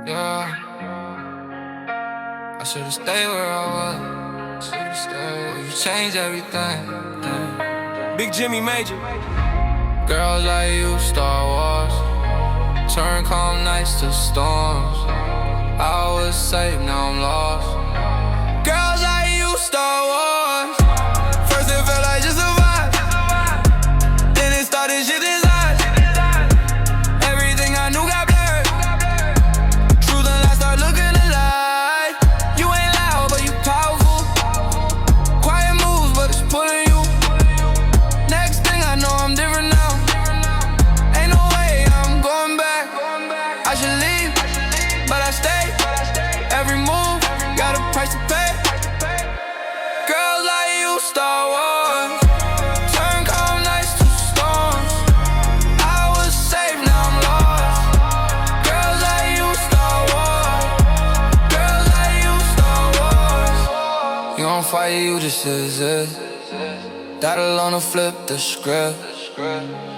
Yeah, I should've stayed where I was. Should've stayed. You changed everything. Big Jimmy Major. Girls like you, Star Wars. Turn calm nights to storms. I was safe, now I'm lost. Girls like you, Star Wars. First it felt like just a vibe. Then it started shit inside. Everything I knew got blurred. Truth and lies start looking alike. You ain't loud, but you powerful. Quiet moves, but it's pulling you. Next thing I know, I'm different now. Ain't no way I'm going back. I should leave, but I stay. Every move got a price to pay. Girls like you, Star Wars. Turn calm nights to storms. I was safe, now I'm lost. Girls like you, Star Wars. Girls like you, Star Wars. You don't fight, you just exist. That alone will flip the script.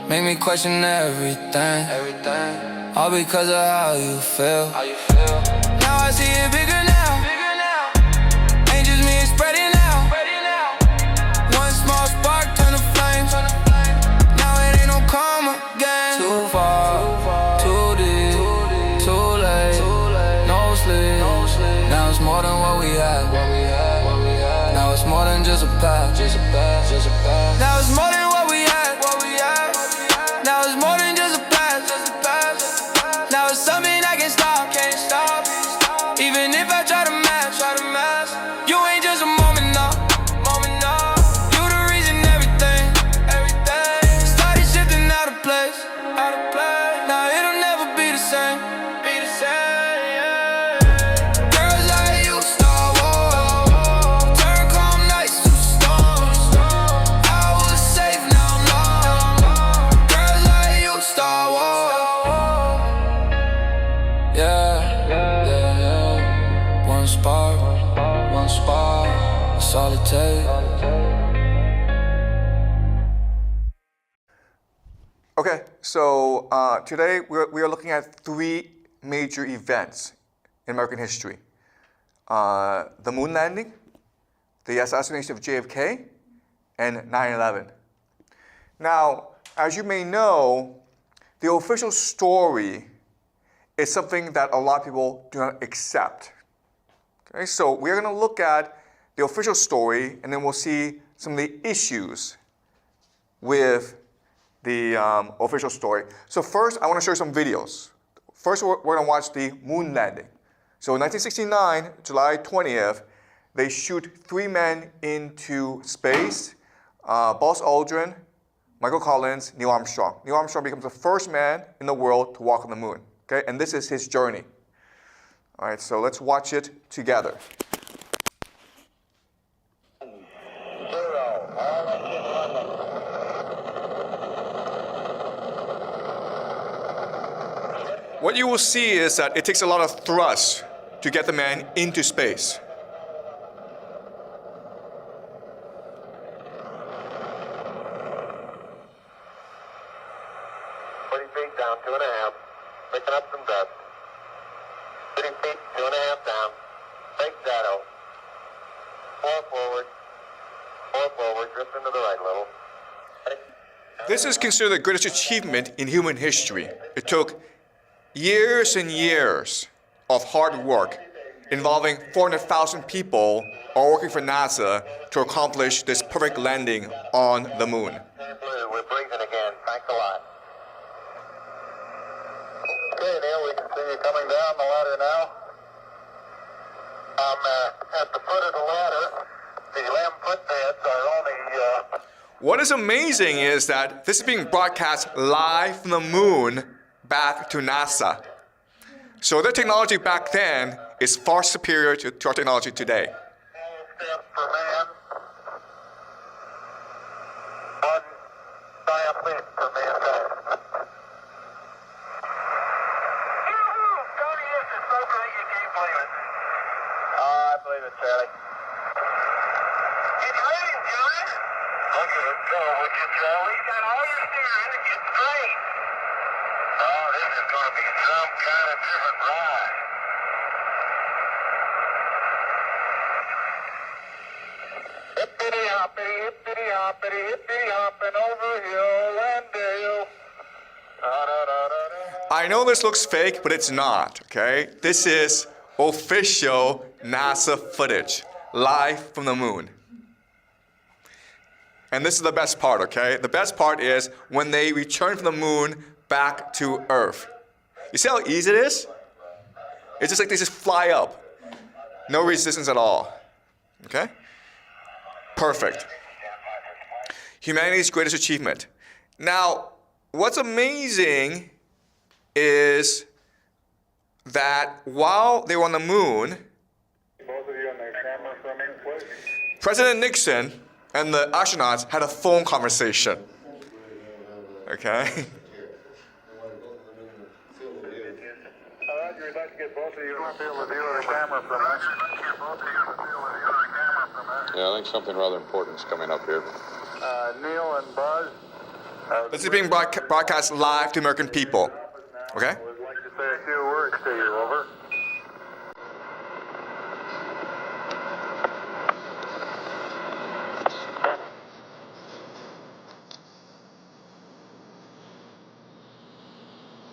Make me question everything. All because of how you feel. Now I see it bigger now. Ain't just me, it's spreading now. One small spark turn to flames. Now it ain't no calm again. Too far, too deep, too late, no sleep. Now it's more than what we had. Now it's more than just a path. Now it's more than what we had. Now it's more than just a path. Now it's something I can't stop. Even if I try to match, you ain't just a moment now. You the reason everything started shifting out of place. Now it'll never be the same. Girls like you, Star Wars. Turn calm nights to storms. I was safe, now I'm lost. Girls like you, Star Wars. Yeah. One spark, that's all it takes. Okay, so today we are looking at three major events in American history. The moon landing, the assassination of JFK, and 9/11. Now, as you may know, the official story is something that a lot of people do not accept. Okay, so we're going to look at the official story, and then we'll see some of the issues with the official story. So first, I want to show you some videos. First, we're going to watch the moon landing. So in 1969, July 20th, they shoot three men into space. Buzz Aldrin, Michael Collins, Neil Armstrong. Neil Armstrong becomes the first man in the world to walk on the moon. Okay, and this is his journey. All right, so let's watch it together. What you will see is that it takes a lot of thrust to get the man into space. 20 feet down, 2.5. Picking up some dust. 30 feet, 2.5 down. Take shadow. 4 forward, drift into the right a little. This is considered the greatest achievement in human history. It took years and years of hard work involving 400,000 people all working for NASA to accomplish this perfect landing on the moon. Blue, we're breathing again. Thanks a lot. Okay, Neil, we can see you coming down the ladder now. I'm at the foot of the ladder. The 11-foot beds are only... What is amazing is that this is being broadcast live from the moon back to NASA. So their technology back then is far superior to our technology today. 12 steps per man. 1 diaphragm per man. Tony, this is so great you can't believe it. I believe it, Charlie. It's raining, Johnny. Look at it go, would you, Joe? He's got all your steering against the rain. Oh, this is going to be some kind of different ride. Hippity hoppity, hippity hopping over hill and dale. I know this looks fake, but it's not, okay? This is official NASA footage, live from the moon. And this is the best part, okay? The best part is when they return from the moon back to Earth. You see how easy it is? It's just like they just fly up. No resistance at all, okay? Perfect. Humanity's greatest achievement. Now, what's amazing is that while they were on the moon, Both of you on the camera for a minute, please. President Nixon and the astronauts had a phone conversation. Okay? Roger, I'd like to get both of you on the field of view of the camera for a minute. Yeah, I think something rather important is coming up here. Neil and Buzz. This is being broadcast live to American people. Okay? I would like to say a few words to you, over.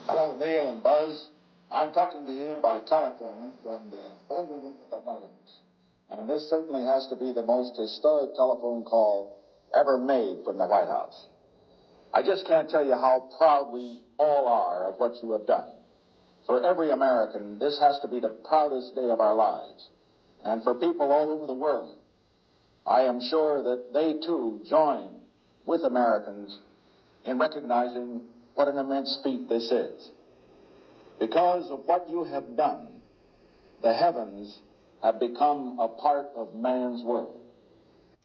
Hello, Neil and Buzz. I'm talking to you by telephone from the Oval Room of the Netherlands. And this certainly has to be the most historic telephone call ever made from the White House. I just can't tell you how proud we all are of what you have done. For every American, this has to be the proudest day of our lives. And for people all over the world, I am sure that they too join with Americans in recognizing what an immense feat this is. Because of what you have done, the heavens have become a part of man's world.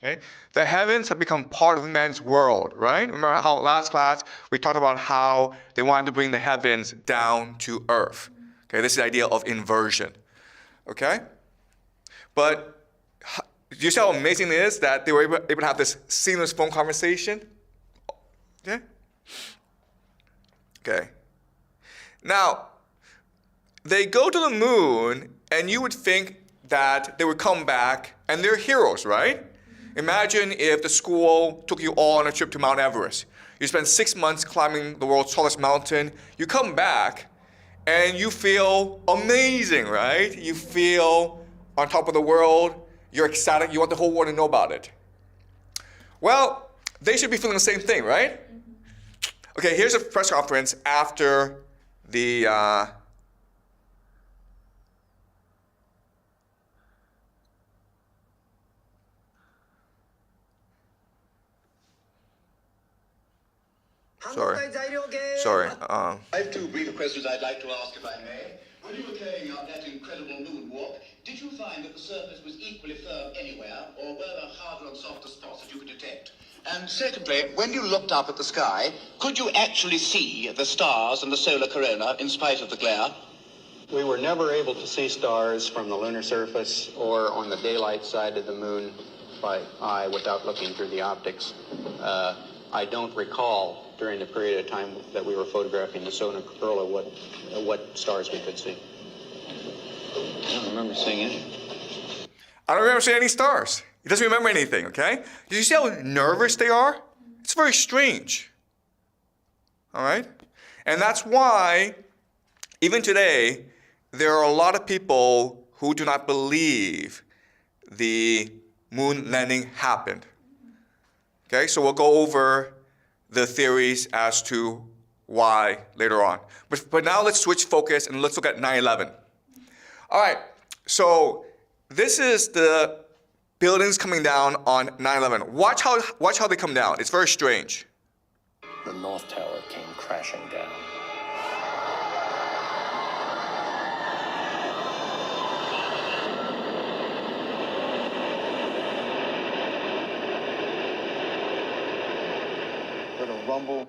Okay? The heavens have become part of man's world, right? Remember how last class we talked about how they wanted to bring the heavens down to earth. Okay, this is the idea of inversion. Okay? But do you see how amazing it is that they were able to have this seamless phone conversation? Okay? Okay. Now, they go to the moon, and you would think that they would come back, and they're heroes, right? Imagine if the school took you all on a trip to Mount Everest. You spend 6 months climbing the world's tallest mountain. You come back, and you feel amazing, right? You feel on top of the world. You're ecstatic. You want the whole world to know about it. Well, they should be feeling the same thing, right? Okay, here's a press conference after the Sorry. I have two brief questions I'd like to ask, if I may. When you were carrying out that incredible moonwalk, did you find that the surface was equally firm anywhere, or were there harder and softer spots that you could detect? And secondly, when you looked up at the sky, could you actually see the stars and the solar corona in spite of the glare? We were never able to see stars from the lunar surface or on the daylight side of the moon by eye without looking through the optics. I don't recall during the period of time that we were photographing the solar corona what stars we could see. I don't remember seeing any. I don't remember seeing any stars. He doesn't remember anything, okay? Did you see how nervous they are? It's very strange. All right? And that's why, even today, there are a lot of people who do not believe the moon landing happened. Okay, so we'll go over the theories as to why later on. But now let's switch focus and let's look at 9/11. All right, so this is the buildings coming down on 9/11. Watch how they come down. It's very strange. The North Tower came crashing down. Heard a rumble.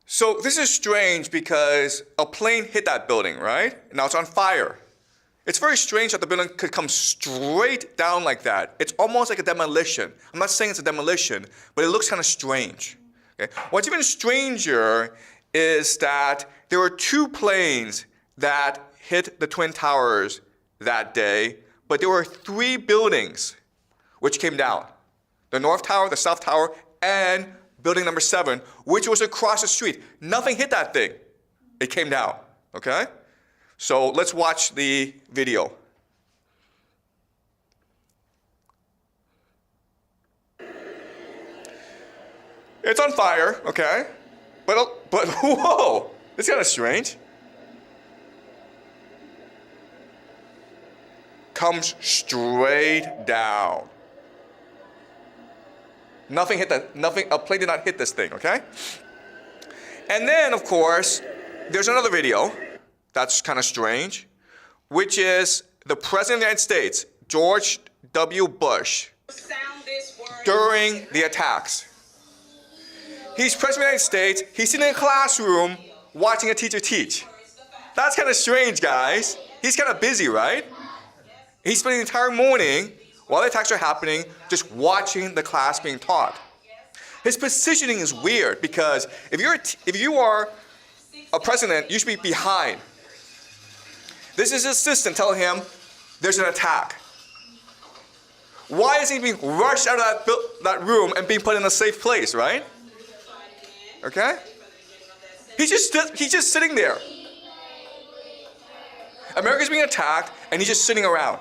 So this is strange because a plane hit that building, right? Now it's on fire. It's very strange that the building could come straight down like that. It's almost like a demolition. I'm not saying it's a demolition, but it looks kind of strange. Okay? What's even stranger is that there were 2 planes that hit the Twin Towers that day, but there were 3 buildings which came down. The North Tower, the South Tower, and building number 7, which was across the street. Nothing hit that thing. It came down, okay? So let's watch the video. It's on fire, okay? But whoa, it's kind of strange. Comes straight down. Nothing hit that, a plane did not hit this thing, okay? And then, of course, there's another video that's kind of strange, which is the President of the United States, George W. Bush, during the attacks. He's President of the United States, he's sitting in a classroom watching a teacher teach. That's kind of strange, guys. He's kind of busy, right? He's spending the entire morning, while the attacks are happening, just watching the class being taught. His positioning is weird because if you are a president, you should be behind. This is his assistant telling him there's an attack. Why is he being rushed out of that room and being put in a safe place, right? Okay? He's just sitting there. America's being attacked and he's just sitting around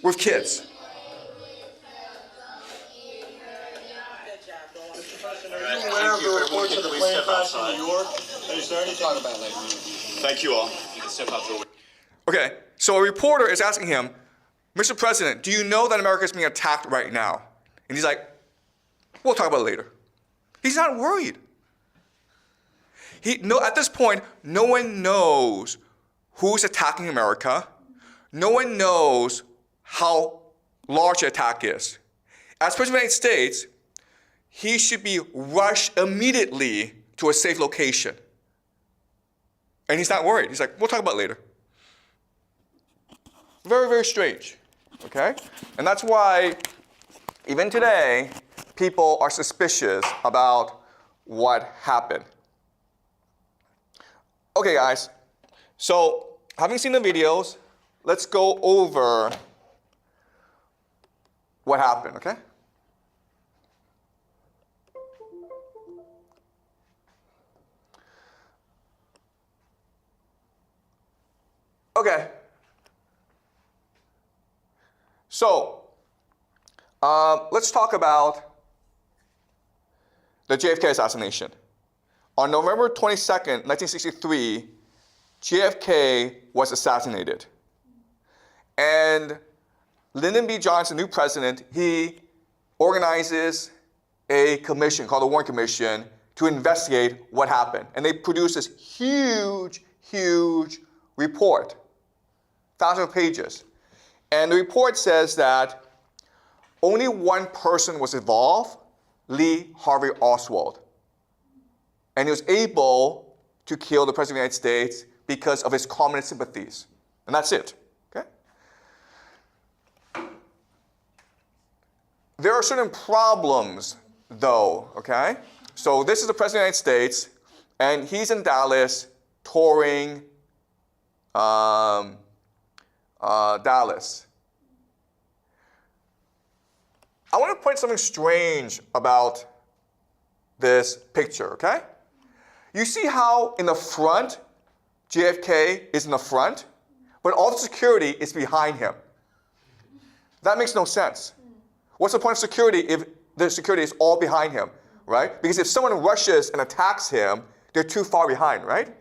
with kids. Thank you all. You can step out the Okay, so a reporter is asking him, Mr. President, do you know that America is being attacked right now? And he's like, we'll talk about it later. He's not worried. At this point, no one knows who's attacking America. No one knows how large the attack is. As President of the United States, he should be rushed immediately to a safe location. And he's not worried. He's like, we'll talk about it later. Very, very strange, okay? And that's why, even today, people are suspicious about what happened. Okay, guys, so having seen the videos, let's go over what happened, okay? Okay. So, let's talk about the JFK assassination. On November 22nd, 1963, JFK was assassinated. And Lyndon B. Johnson, new president, he organizes a commission called the Warren Commission to investigate what happened. And they produce this huge, huge report, thousands of pages. And the report says that only one person was involved, Lee Harvey Oswald. And he was able to kill the President of the United States because of his communist sympathies. And that's it, okay? There are certain problems, though, okay? So this is the President of the United States, and he's in Dallas touring Dallas. I want to point something strange about this picture, okay? You see how in the front, JFK is in the front, but all the security is behind him. That makes no sense. What's the point of security if the security is all behind him, right? Because if someone rushes and attacks him, they're too far behind, right?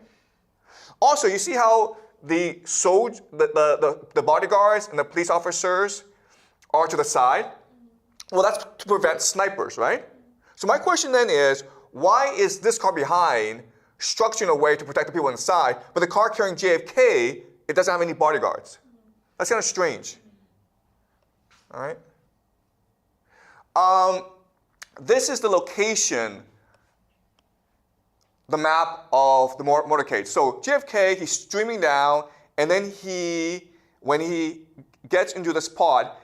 Also, you see how the bodyguards and the police officers are to the side? Well, that's to prevent snipers, right? So my question then is, why is this car behind structured in a way to protect the people inside, but the car carrying JFK, it doesn't have any bodyguards? That's kind of strange. All right? This is the location, the map of the motorcade. So JFK, he's streaming down, and then when he gets into the spot,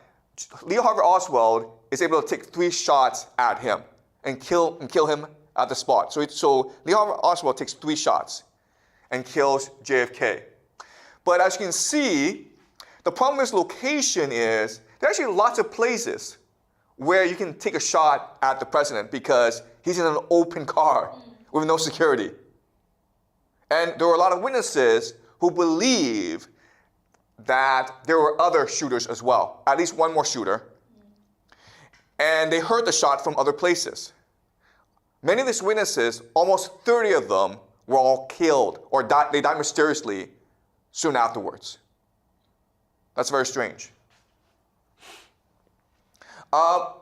Lee Harvey Oswald is able to take 3 shots at him and kill him at the spot. So Lee Harvey Oswald takes 3 shots and kills JFK. But as you can see, the problem with this location is there are actually lots of places where you can take a shot at the president because he's in an open car with no security. And there were a lot of witnesses who believe that there were other shooters as well, at least one more shooter. And they heard the shot from other places. Many of these witnesses, almost 30 of them, were all killed or they died mysteriously soon afterwards. That's very strange.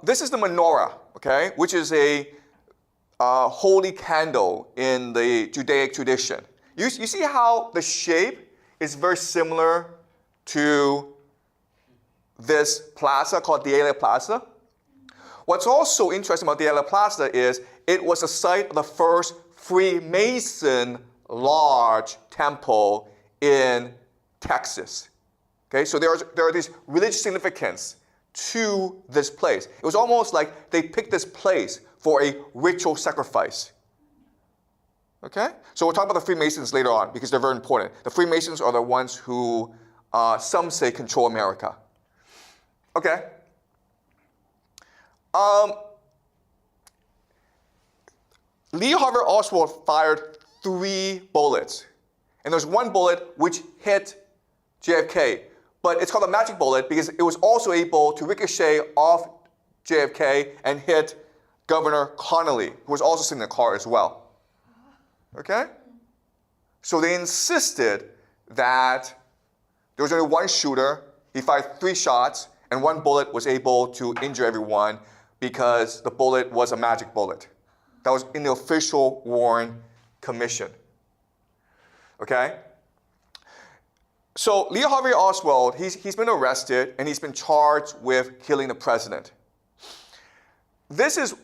This is the menorah, okay, which is a holy candle in the Judaic tradition. You see how the shape is very similar to this plaza called Dealey Plaza? What's also interesting about Dealey Plaza is it was the site of the first Freemason lodge temple in Texas. Okay, so there are these religious significance to this place. It was almost like they picked this place for a ritual sacrifice. Okay, so we'll talk about the Freemasons later on because they're very important. The Freemasons are the ones who some say control America. Okay. Lee Harvey Oswald fired 3 bullets. And there's one bullet which hit JFK. But it's called a magic bullet because it was also able to ricochet off JFK and hit Governor Connolly, who was also sitting in the car as well. Okay? So they insisted that there was only one shooter. He fired 3 shots, and 1 bullet was able to injure everyone because the bullet was a magic bullet. That was in the official Warren Commission. Okay? So Lee Harvey Oswald, he's been arrested and he's been charged with killing the president. This is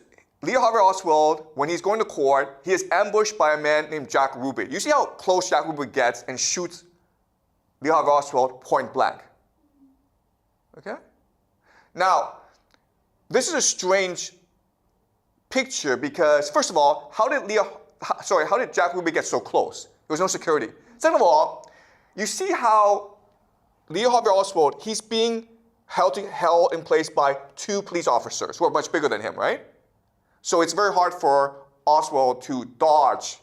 Lee Harvey Oswald, when he's going to court, he is ambushed by a man named Jack Ruby. You see how close Jack Ruby gets and shoots Lee Harvey Oswald point blank. Okay? Now, this is a strange picture because, first of all, how did Jack Ruby get so close? There was no security. Second of all, you see how Lee Harvey Oswald, he's being held in place by 2 police officers who are much bigger than him, right? So it's very hard for Oswald to dodge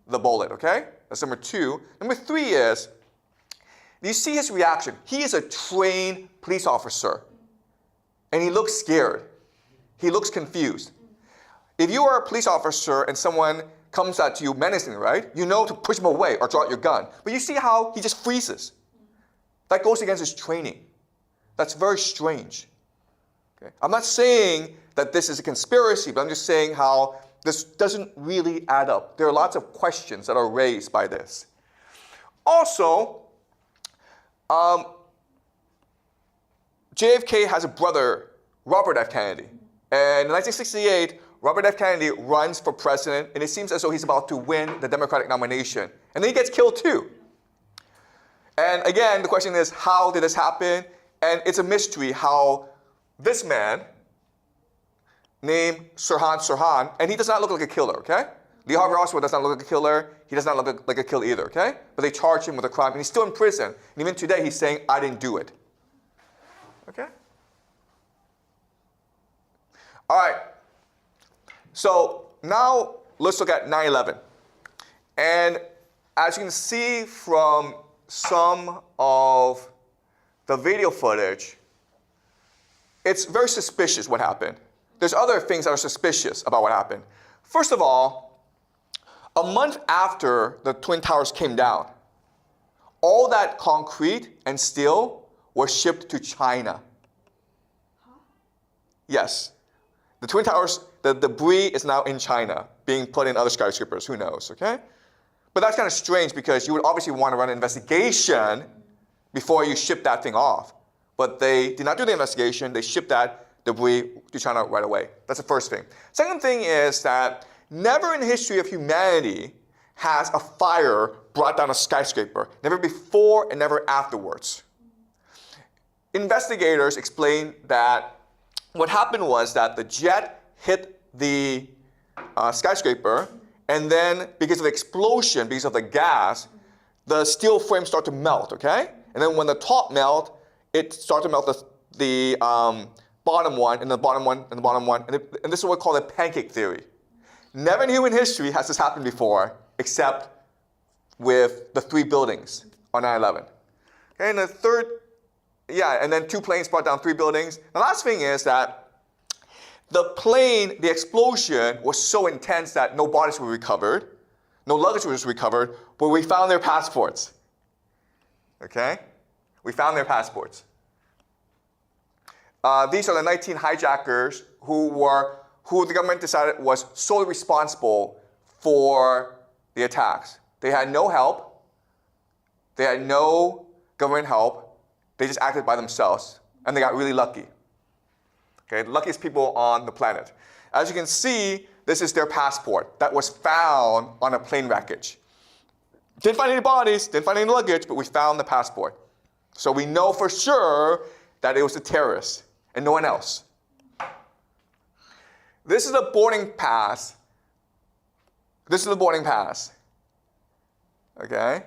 the bullet, okay? That's number 2. Number 3 is, you see his reaction. He is a trained police officer, and he looks scared. He looks confused. If you are a police officer and someone comes at you menacingly, right? You know to push him away or draw out your gun. But you see how he just freezes. That goes against his training. That's very strange. Okay? I'm not saying that this is a conspiracy, but I'm just saying how this doesn't really add up. There are lots of questions that are raised by this. Also, JFK has a brother, Robert F. Kennedy. And in 1968, Robert F. Kennedy runs for president, and it seems as though he's about to win the Democratic nomination. And then he gets killed too. And again, the question is, how did this happen? And it's a mystery how this man, named Sirhan, and he does not look like a killer, okay? Lee Harvey Oswald does not look like a killer. He does not look like a killer either, okay? But they charge him with a crime, and he's still in prison. And even today, he's saying, I didn't do it. Okay? All right. So now let's look at 9/11. And as you can see from some of the video footage, it's very suspicious what happened. There's other things that are suspicious about what happened. First of all, a month after the Twin Towers came down, all that concrete and steel was shipped to China. Yes. The Twin Towers, the debris is now in China, being put in other skyscrapers. Who knows, okay? But that's kind of strange because you would obviously want to run an investigation before you ship that thing off. But they did not do the investigation. They shipped that debris to China right away. That's the first thing. Second thing is that never in the history of humanity has a fire brought down a skyscraper. Never before and never afterwards. Investigators explained that what happened was that the jet hit the skyscraper, and then because of the explosion, because of the gas, the steel frames start to melt, okay? And then when the top melt, it starts to melt the bottom one, and the bottom one, and the bottom one, and this is what we call the pancake theory. Never in human history has this happened before, except with the 3 buildings on 9/11. Okay, and the third, and then 2 planes brought down 3 buildings. The last thing is that the explosion was so intense that no bodies were recovered, no luggage was recovered, but we found their passports. Okay? We found their passports. These are the 19 hijackers who the government decided was solely responsible for the attacks. They had no help. They had no government help. They just acted by themselves, and they got really lucky. Okay, the luckiest people on the planet. As you can see, this is their passport that was found on a plane wreckage. Didn't find any bodies, didn't find any luggage, but we found the passport. So we know for sure that it was the terrorists and no one else. This is a boarding pass. This is the boarding pass. Okay?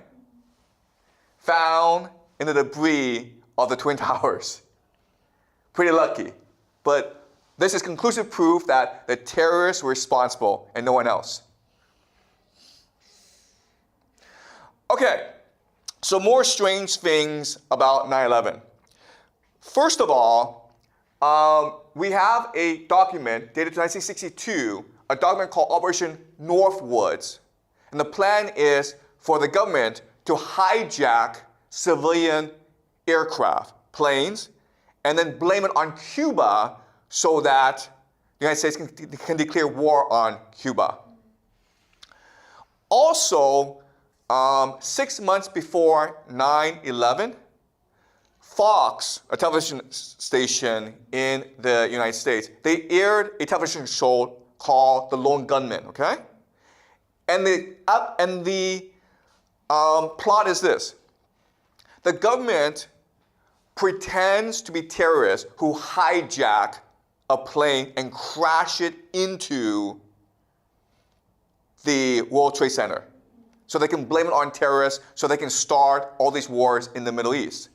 Found in the debris of the Twin Towers. Pretty lucky. But this is conclusive proof that the terrorists were responsible and no one else. Okay, so more strange things about 9/11. First of all, we have a document dated to 1962, a document called Operation Northwoods. And the plan is for the government to hijack civilian aircraft, planes, and then blame it on Cuba so that the United States can declare war on Cuba. Also, 6 months before 9/11, Fox, a television station in the United States, they aired a television show called The Lone Gunman, okay? And the plot is this. The government pretends to be terrorists who hijack a plane and crash it into the World Trade Center. So they can blame it on terrorists, so they can start all these wars in the Middle East.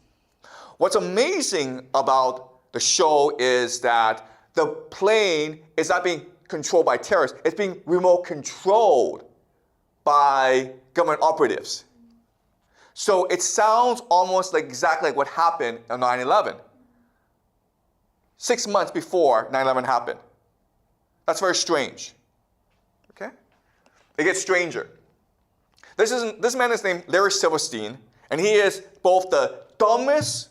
What's amazing about the show is that the plane is not being controlled by terrorists. It's being remote controlled by government operatives. So it sounds almost like exactly like what happened on 9/11. 6 months before 9/11 happened. That's very strange. Okay? It gets stranger. This man is named Larry Silverstein, and he is both the dumbest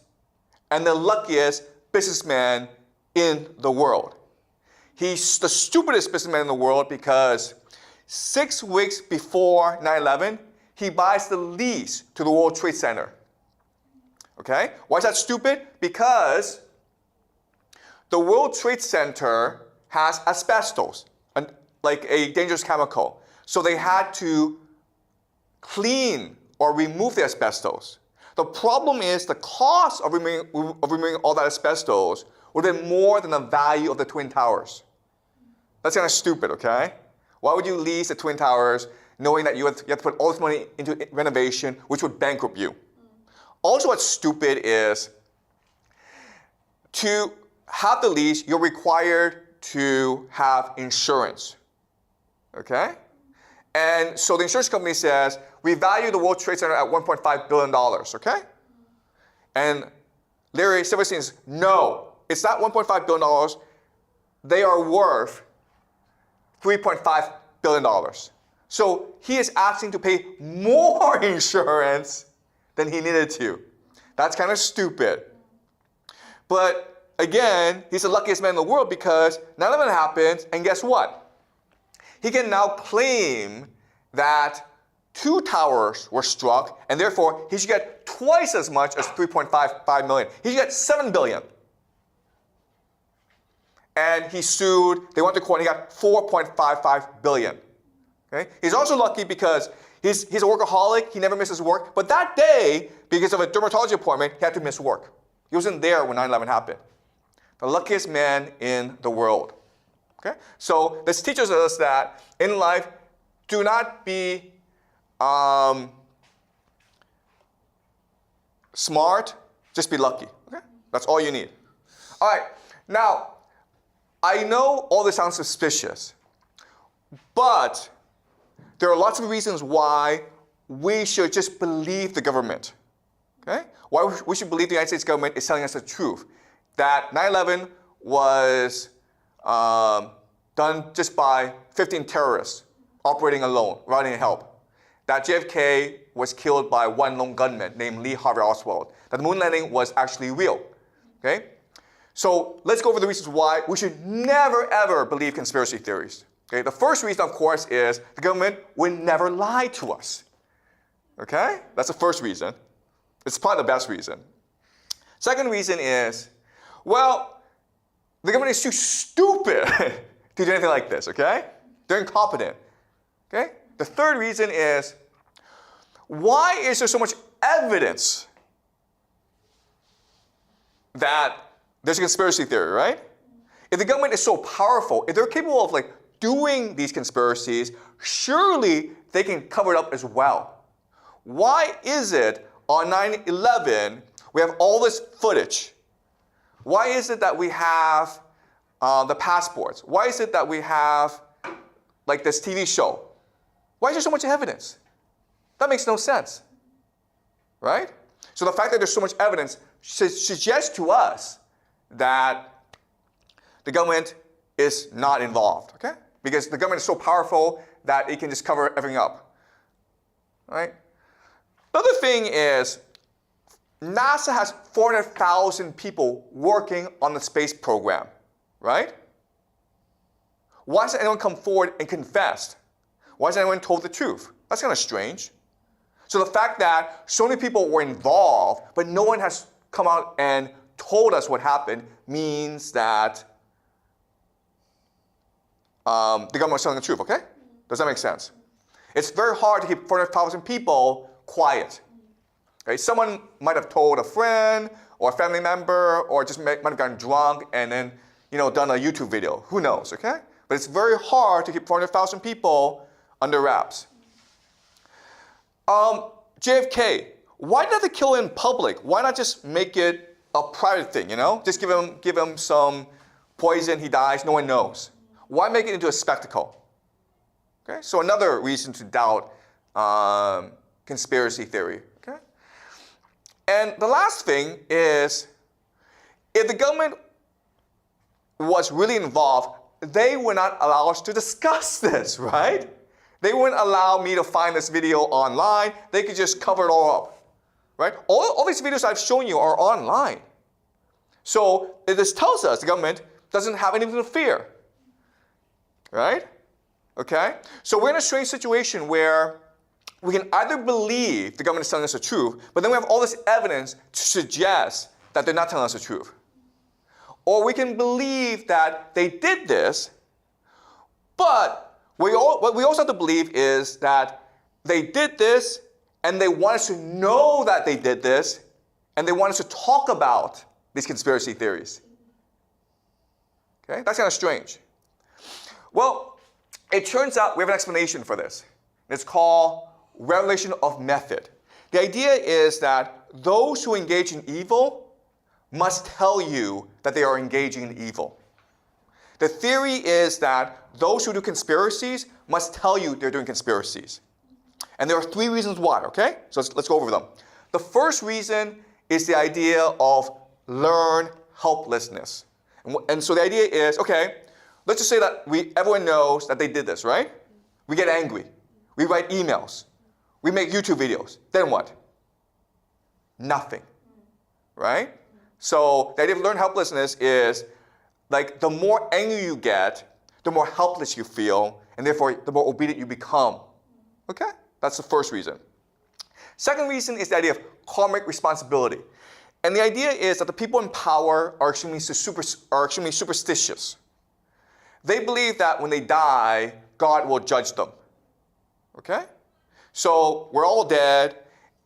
and the luckiest businessman in the world. He's the stupidest businessman in the world because 6 weeks before 9/11, he buys the lease to the World Trade Center. Okay? Why is that stupid? Because the World Trade Center has asbestos, like a dangerous chemical. So they had to clean or remove the asbestos. The problem is the cost of removing all that asbestos would have been more than the value of the Twin Towers. That's kind of stupid, okay? Why would you lease the Twin Towers knowing that you have to put all this money into renovation, which would bankrupt you? Also, what's stupid is to have the lease, you're required to have insurance, okay? And so the insurance company says, we value the World Trade Center at $1.5 billion, okay? And Larry Silverstein says, no, it's not $1.5 billion. They are worth $3.5 billion. So he is asking to pay more insurance than he needed to. That's kind of stupid. But again, he's the luckiest man in the world because 9/11 happens, and guess what? He can now claim that 2 towers were struck, and therefore he should get twice as much as $3.55 million. He should get $7 billion. And he sued, they went to court, and he got $4.55 billion. Okay? He's also lucky because he's a workaholic, he never misses work, but that day, because of a dermatology appointment, he had to miss work. He wasn't there when 9/11 happened. The luckiest man in the world. Okay? So this teaches us that in life, do not be smart, just be lucky. Okay? That's all you need. All right, now, I know all this sounds suspicious, but there are lots of reasons why we should just believe the government. Okay? Why we should believe the United States government is telling us the truth. That 9/11 was done just by 15 terrorists operating alone, without any help. That JFK was killed by one lone gunman named Lee Harvey Oswald. That the moon landing was actually real. Okay? So let's go over the reasons why we should never ever believe conspiracy theories. Okay? The first reason, of course, is the government would never lie to us. Okay? That's the first reason. It's probably the best reason. Second reason is, well, the government is too stupid to do anything like this, okay? They're incompetent, okay? The third reason is, why is there so much evidence that there's a conspiracy theory, right? If the government is so powerful, if they're capable of like doing these conspiracies, surely they can cover it up as well. Why is it on 9/11 we have all this footage? Why is it that we have the passports? Why is it that we have like this TV show? Why is there so much evidence? That makes no sense, right? So the fact that there's so much evidence suggests to us that the government is not involved, okay? Because the government is so powerful that it can just cover everything up, right? The other thing is, NASA has 400,000 people working on the space program, right? Why hasn't anyone come forward and confessed? Why hasn't anyone told the truth? That's kind of strange. So the fact that so many people were involved, but no one has come out and told us what happened, means that the government was telling the truth, okay? Does that make sense? It's very hard to keep 400,000 people quiet. Okay? Someone might have told a friend or a family member or just might have gotten drunk and then done a YouTube video. Who knows, okay? But it's very hard to keep 400,000 people under wraps. JFK, why did they kill him in public? Why not just make it a private thing, Just give him some poison, he dies, no one knows. Why make it into a spectacle? Okay, so another reason to doubt conspiracy theory, okay? And the last thing is, if the government was really involved, they would not allow us to discuss this, right? They wouldn't allow me to find this video online. They could just cover it all up, right? All these videos I've shown you are online. So this tells us the government doesn't have anything to fear, right? Okay? So we're in a strange situation where we can either believe the government is telling us the truth, but then we have all this evidence to suggest that they're not telling us the truth. Or we can believe that they did this, but what we also have to believe is that they did this and they want us to know that they did this and they want us to talk about these conspiracy theories. Okay? That's kind of strange. Well, it turns out we have an explanation for this. It's called revelation of method. The idea is that those who engage in evil must tell you that they are engaging in evil. The theory is that those who do conspiracies must tell you they're doing conspiracies. And there are 3 reasons why, okay? So let's go over them. The first reason is the idea of learned helplessness. And so the idea is, okay, let's just say that everyone knows that they did this, right? We get angry. We write emails. We make YouTube videos. Then what? Nothing, right? So the idea of learned helplessness is like the more angry you get, the more helpless you feel, and therefore the more obedient you become. Okay? That's the first reason. Second reason is the idea of karmic responsibility. And the idea is that the people in power are extremely superstitious. They believe that when they die, God will judge them. Okay? So we're all dead,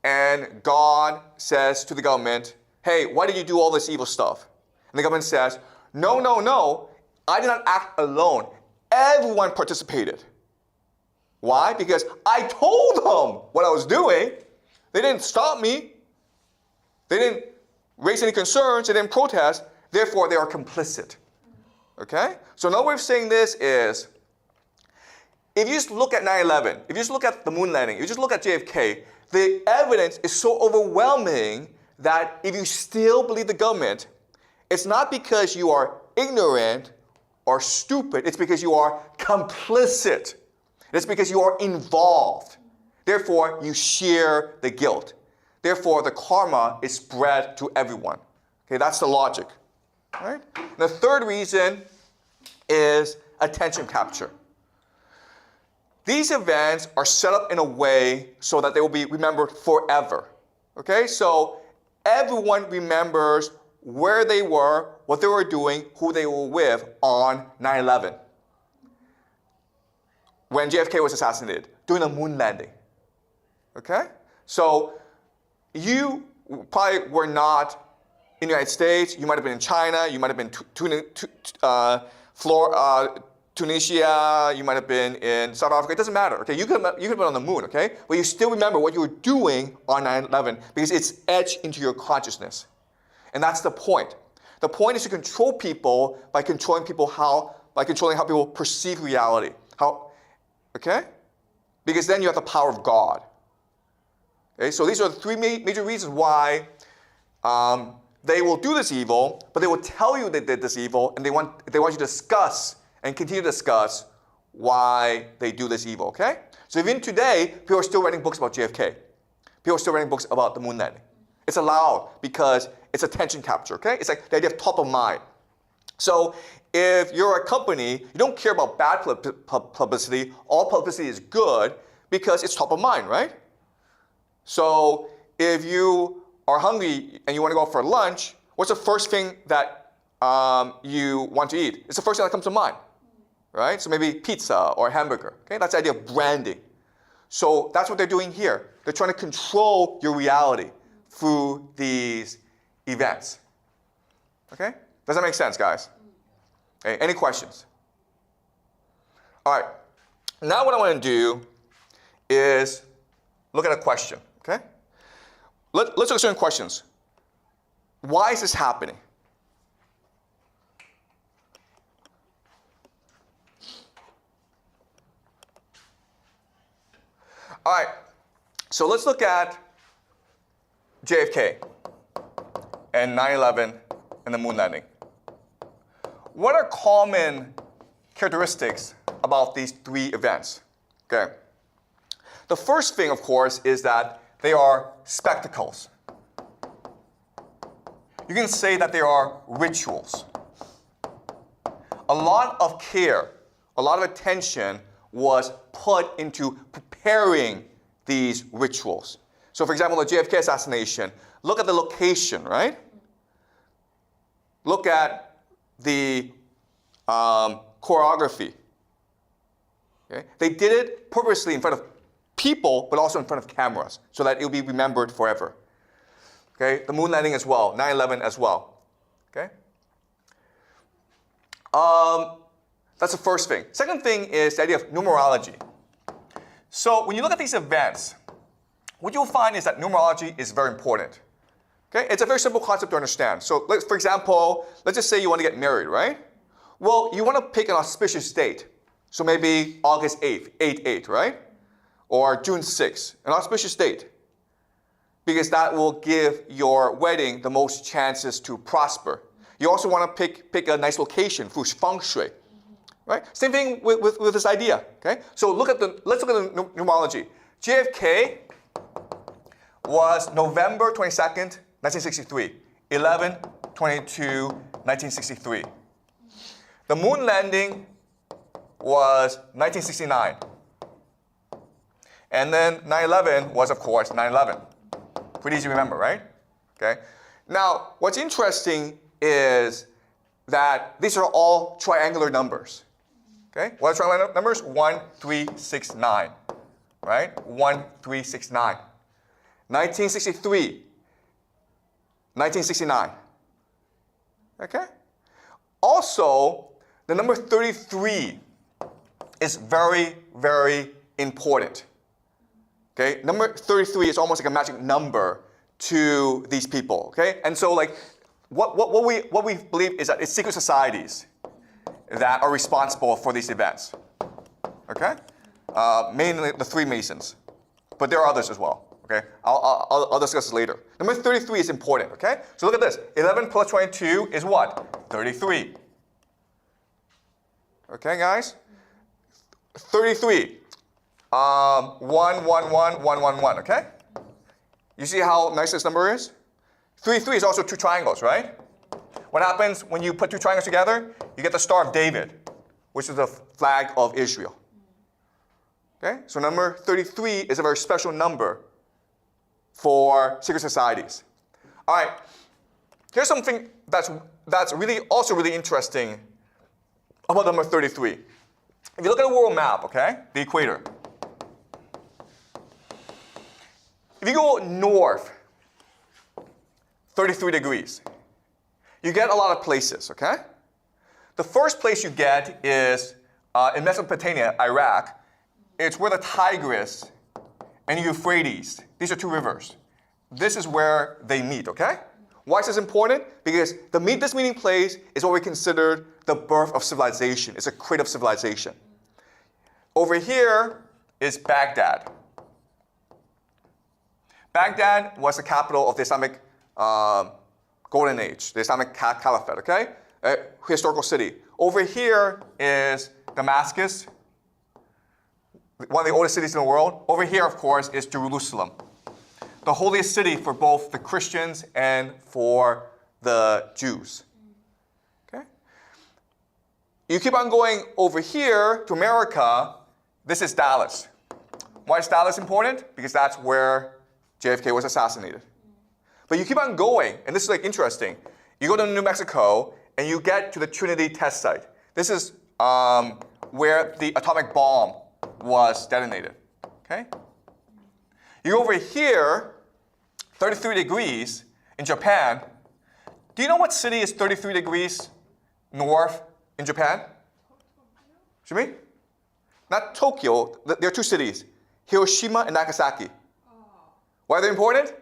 and God says to the government, hey, why did you do all this evil stuff? And the government says, no, I did not act alone. Everyone participated. Why? Because I told them what I was doing. They didn't stop me. They didn't raise any concerns. They didn't protest. Therefore, they are complicit. Okay? So another way of saying this is, if you just look at 9/11, if you just look at the moon landing, if you just look at JFK, the evidence is so overwhelming that if you still believe the government, it's not because you are ignorant or stupid, it's because you are complicit. It's because you are involved. Therefore, you share the guilt. Therefore, the karma is spread to everyone. Okay, that's the logic. All right? The third reason is attention capture. These events are set up in a way so that they will be remembered forever. Okay, so everyone remembers where they were, what they were doing, who they were with on 9/11. When JFK was assassinated, during the moon landing. Okay? So you probably were not in the United States, you might have been in China, you might have been Tunisia, you might have been in South Africa, it doesn't matter, okay? You could have been on the moon, okay? But you still remember what you were doing on 9/11 because it's etched into your consciousness. And that's the point. The point is to control people by controlling how people perceive reality. Okay? Because then you have the power of God. Okay? So these are the three major reasons why they will do this evil, but they will tell you they did this evil, and they want you to discuss and continue to discuss why they do this evil, okay? So even today, people are still writing books about JFK. People are still writing books about the moon landing. It's allowed because it's attention capture, okay? It's like the idea of top of mind. So if you're a company, you don't care about bad publicity. All publicity is good because it's top of mind, right? So if you are hungry and you want to go out for lunch, what's the first thing that you want to eat? It's the first thing that comes to mind, right? So maybe pizza or hamburger, okay? That's the idea of branding. So that's what they're doing here. They're trying to control your reality through these events. Okay? Does that make sense, guys? Okay, any questions? All right. Now what I want to do is look at a question, okay? Let's look at certain questions. Why is this happening? All right. So let's look at JFK and 9/11 and the moon landing. What are common characteristics about these three events? Okay. The first thing, of course, is that they are spectacles. You can say that they are rituals. A lot of care, a lot of attention was put into preparing these rituals. So for example, the JFK assassination, look at the location, right? Look at the choreography. Okay? They did it purposely in front of people, but also in front of cameras, so that it will be remembered forever. Okay? The moon landing as well, 9/11 as well. Okay? That's the first thing. Second thing is the idea of numerology. So when you look at these events, what you'll find is that numerology is very important. Okay? It's a very simple concept to understand. So for example, let's just say you want to get married, right? Well, you want to pick an auspicious date. So maybe August 8th, 8/8, right? Or June 6th, an auspicious date. Because that will give your wedding the most chances to prosper. You also want to pick a nice location through feng shui. Right? Same thing with this idea. Okay? So let's look at the numerology. JFK was November 22nd, 1963. 11/22/1963. The moon landing was 1969. And then 9/11 was, of course, 9/11. Pretty easy to remember, right? Okay. Now, what's interesting is that these are all triangular numbers. Okay? What are triangular numbers? 1, 3, 6, 9. Right? 1, 3, 6, 9. 1963. 1969. Okay? Also, the number 33 is very, very important. Okay, number 33 is almost like a magic number to these people. Okay, and so like what we believe is that it's secret societies that are responsible for these events. Okay, mainly the Freemasons, but there are others as well. Okay, I'll discuss this later. Number 33 is important. Okay, so look at this. 11 plus 22 is what? 33. Okay, guys. 33. 1, 1, 1, 1, 1, 1. Okay. You see how nice this number is? 33 is also two triangles, right? What happens when you put two triangles together? You get the Star of David, which is the flag of Israel. Okay, so number 33 is a very special number for secret societies. All right, here's something that's really also really interesting about number 33. If you look at the world map, okay, the equator. If you go north 33 degrees, you get a lot of places, okay? The first place you get is in Mesopotamia, Iraq. It's where the Tigris and Euphrates, these are two rivers. This is where they meet, okay? Why is this important? Because this meeting place is what we consider the birth of civilization. It's a crate of civilization. Over here is Baghdad. Baghdad was the capital of the Islamic Golden Age, the Islamic Caliphate, okay? A historical city. Over here is Damascus, one of the oldest cities in the world. Over here, of course, is Jerusalem, the holiest city for both the Christians and for the Jews. Okay? You keep on going over here to America. This is Dallas. Why is Dallas important? Because that's where JFK was assassinated. But you keep on going, and this is like interesting. You go to New Mexico, and you get to the Trinity test site. This is where the atomic bomb was detonated. Okay? You go over here, 33 degrees in Japan. Do you know what city is 33 degrees north in Japan? Shimi? Not Tokyo. There are two cities, Hiroshima and Nagasaki. Why are they important?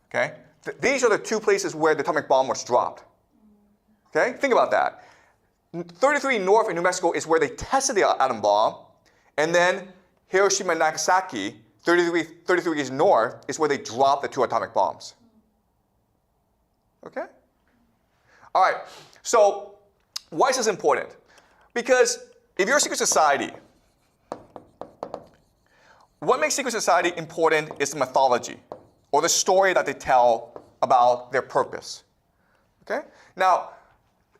Okay? These are the two places where the atomic bomb was dropped. Okay? Think about that. 33 north in New Mexico is where they tested the atom bomb, and then Hiroshima and Nagasaki, 33 degrees north, is where they dropped the two atomic bombs. Okay? All right. So why is this important? Because if you're a secret society, what makes secret society important is the mythology, or the story that they tell about their purpose. Okay? Now,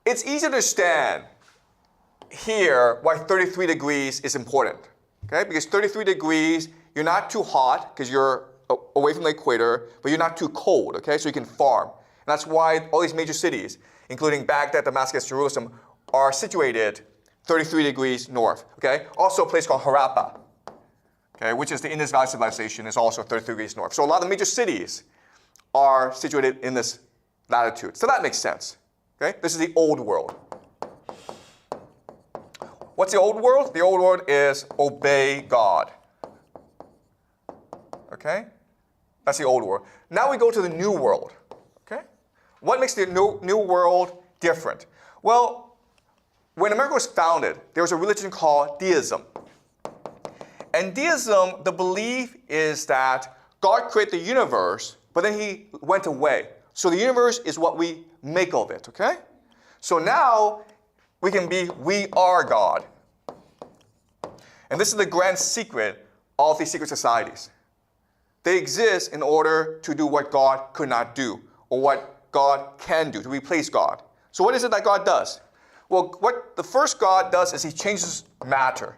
it's easy to understand here why 33 degrees is important. Okay? Because 33 degrees, you're not too hot because you're away from the equator, but you're not too cold, okay? So you can farm. And that's why all these major cities, including Baghdad, Damascus, Jerusalem, are situated 33 degrees north, okay? Also a place called Harappa, okay, which is the Indus Valley civilization, is also 33 degrees north. So a lot of the major cities are situated in this latitude. So that makes sense, okay? This is the old world. What's the old world? The old world is obey God, okay? That's the old world. Now we go to the new world, okay? What makes the new world different? Well, when America was founded, there was a religion called deism. And deism, the belief is that God created the universe, but then he went away. So the universe is what we make of it, okay? So now we can be, we are God. And this is the grand secret of these secret societies. They exist in order to do what God could not do, or what God can do, to replace God. So what is it that God does? Well, what the first God does is he changes matter.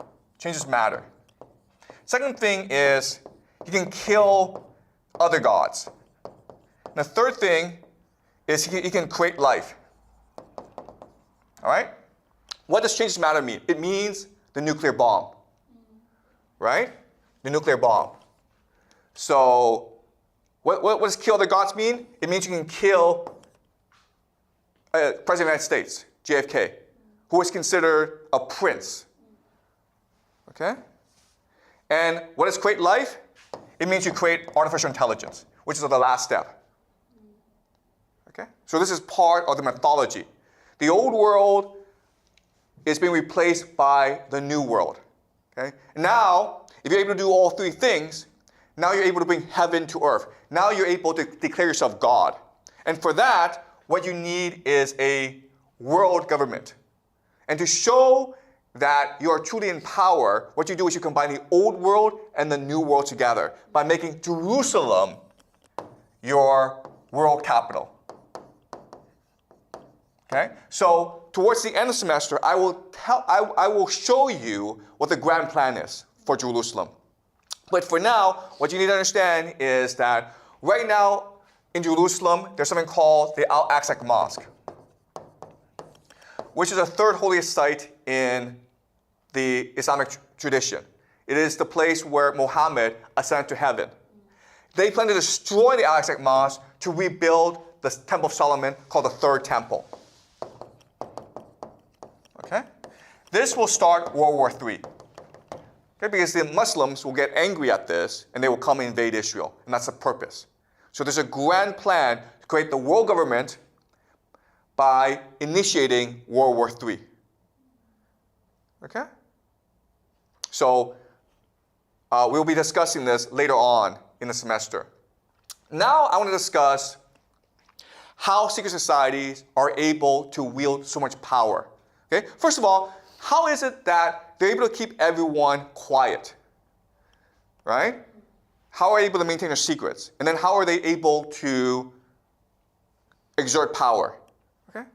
Second thing is he can kill other gods. And the third thing is he can create life. All right? What does changes matter mean? It means the nuclear bomb. Right? The nuclear bomb. So What does kill other gods mean? It means you can kill President of the United States, JFK, who was considered a prince. Okay? And what does create life? It means you create artificial intelligence, which is the last step. Okay? So this is part of the mythology. The old world is being replaced by the new world. Okay? Now, if you're able to do all three things, now you're able to bring heaven to earth. Now you're able to declare yourself God. And for that, what you need is a world government. And to show that you are truly in power, what you do is you combine the old world and the new world together by making Jerusalem your world capital. Okay? So towards the end of the semester, I will show you what the grand plan is for Jerusalem. But for now, what you need to understand is that right now in Jerusalem, there's something called the Al-Aqsa Mosque, which is the third holiest site in the Islamic tradition. It is the place where Muhammad ascended to heaven. They plan to destroy the Al-Aqsa Mosque to rebuild the Temple of Solomon called the Third Temple. Okay? This will start World War III. Okay? Because the Muslims will get angry at this and they will come and invade Israel. And that's the purpose. So there's a grand plan to create the world government by initiating World War III. Okay? So we'll be discussing this later on in the semester. Now I want to discuss how secret societies are able to wield so much power. Okay? First of all, how is it that they're able to keep everyone quiet? Right? How are they able to maintain their secrets? And then how are they able to exert power? Okay?